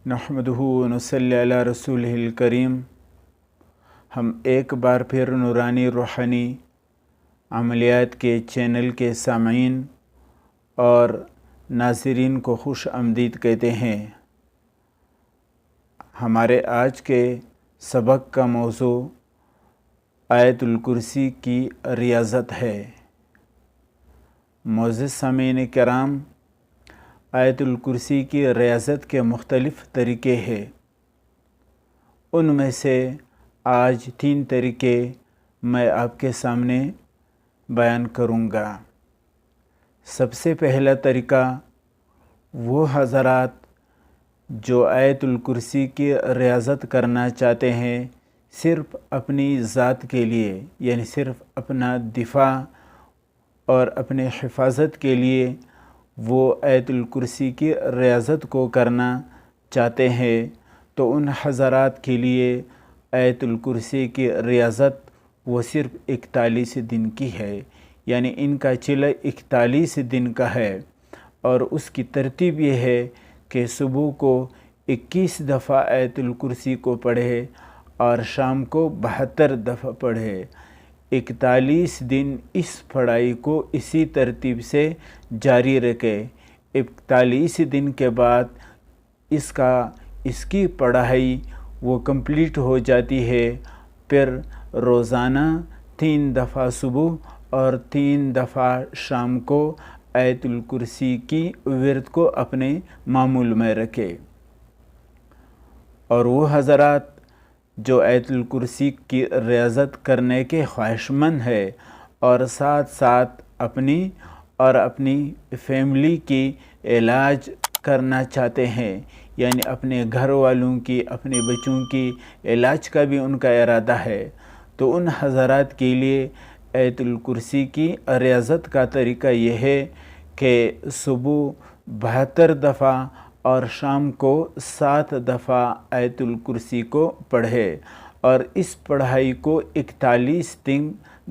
نحمدہ ونصلی علی رسولہ الکریم۔ ہم ایک بار پھر نورانی روحانی عملیات کے چینل کے سامعین اور ناظرین کو خوش آمدید کہتے ہیں۔ ہمارے آج کے سبق کا موضوع آیت الکرسی کی ریاضت ہے۔ معزز سامعین کرام، آیت الکرسی کی ریاضت کے مختلف طریقے ہیں۔ ان میں سے آج 3 طریقے میں آپ کے سامنے بیان کروں گا۔ سب سے پہلا طریقہ، وہ حضرات جو آیت الکرسی کی ریاضت کرنا چاہتے ہیں صرف اپنی ذات کے لیے، یعنی صرف اپنا دفاع اور اپنے حفاظت کے لیے وہ آیت الکرسی کی ریاضت کو کرنا چاہتے ہیں، تو ان حضرات کے لیے آیت الکرسی کی ریاضت وہ صرف 41 دن کی ہے، یعنی ان کا چلہ 41 دن کا ہے۔ اور اس کی ترتیب یہ ہے کہ صبح کو 21 دفعہ آیت الکرسی کو پڑھے اور شام کو 72 دفعہ پڑھے۔ 41 دن اس پڑھائی کو اسی ترتیب سے جاری رکھے۔ 41 دن کے بعد اس کی پڑھائی وہ کمپلیٹ ہو جاتی ہے۔ پھر روزانہ 3 دفعہ صبح اور 3 دفعہ شام کو آیت الکرسی کی ورد کو اپنے معمول میں رکھے۔ اور وہ حضرات جو آیت الکرسی کی ریاضت کرنے کے خواہش مند ہے اور ساتھ ساتھ اپنی اور اپنی فیملی کی علاج کرنا چاہتے ہیں، یعنی اپنے گھر والوں کی، اپنے بچوں کی علاج کا بھی ان کا ارادہ ہے، تو ان حضرات کے لیے آیت الکرسی کی ریاضت کا طریقہ یہ ہے کہ صبح 72 دفعہ اور شام کو 7 دفعہ آیت الکرسی کو پڑھے اور اس پڑھائی کو 41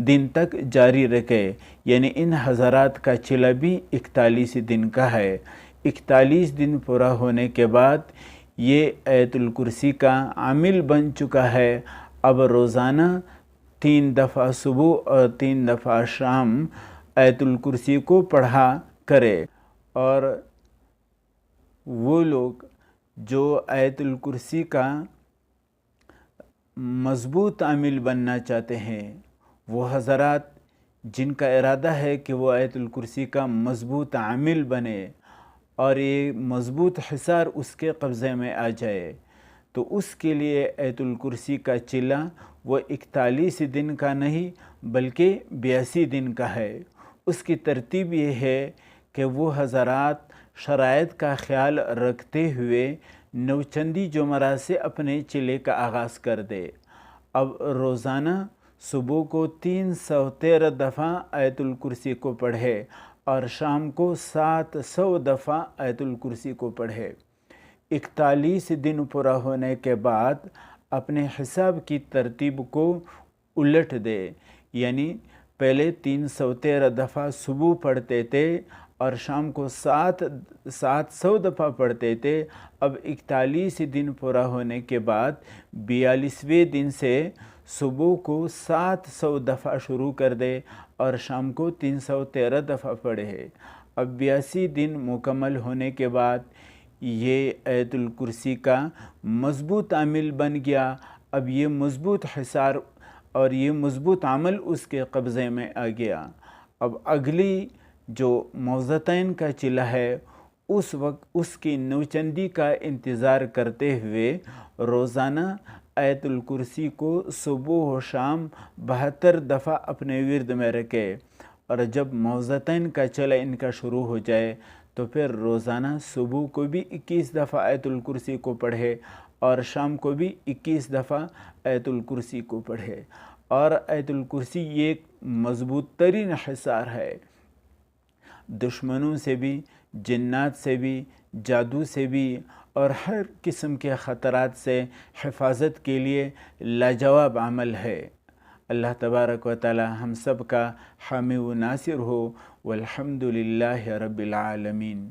دن تک جاری رکھے، یعنی ان حضرات کا چلہ بھی 41 دن کا ہے۔ 41 دن پورا ہونے کے بعد یہ آیت الکرسی کا عامل بن چکا ہے۔ اب روزانہ 3 دفعہ صبح اور 3 دفعہ شام آیت الکرسی کو پڑھا کرے۔ اور وہ لوگ جو آیت الکرسی کا مضبوط عامل بننا چاہتے ہیں، وہ حضرات جن کا ارادہ ہے کہ وہ آیت الکرسی کا مضبوط عامل بنے اور یہ مضبوط حصار اس کے قبضے میں آ جائے، تو اس کے لیے آیت الکرسی کا چلہ وہ 41 دن کا نہیں بلکہ 82 دن کا ہے۔ اس کی ترتیب یہ ہے کہ وہ حضرات شرائط کا خیال رکھتے ہوئے نوچندی جمعرات سے اپنے چلے کا آغاز کر دے۔ اب روزانہ صبح کو 313 دفعہ آیت الکرسی کو پڑھے اور شام کو 700 دفعہ آیت الکرسی کو پڑھے۔ 41 دن پورا ہونے کے بعد اپنے حساب کی ترتیب کو الٹ دے، یعنی پہلے 313 دفعہ صبح پڑھتے تھے اور شام کو 700 دفعہ پڑھتے تھے۔ اب 41 دن پورا ہونے کے بعد 42ویں دن سے صبح کو 700 دفعہ شروع کر دے اور شام کو 313 دفعہ پڑھے۔ اب 82 دن مکمل ہونے کے بعد یہ آیت الکرسی کا مضبوط عامل بن گیا۔ اب یہ مضبوط حصار اور یہ مضبوط عمل اس کے قبضے میں آ گیا۔ اب اگلی جو موضتین کا چلہ ہے، اس وقت اس کی نوچندی کا انتظار کرتے ہوئے روزانہ آیت الکرسی کو صبح و شام 72 دفعہ اپنے ورد میں رکھے، اور جب موضتین کا چلہ ان کا شروع ہو جائے تو پھر روزانہ صبح کو بھی 21 دفعہ آیت الکرسی کو پڑھے اور شام کو بھی 21 دفعہ آیت الکرسی کو پڑھے۔ اور آیت الکرسی یہ ایک مضبوط ترین حصار ہے، دشمنوں سے بھی، جنات سے بھی، جادو سے بھی اور ہر قسم کے خطرات سے حفاظت کے لیے لاجواب عمل ہے۔ اللہ تبارک و تعالی ہم سب کا حامی و ناصر ہو، والحمد للہ رب العالمین۔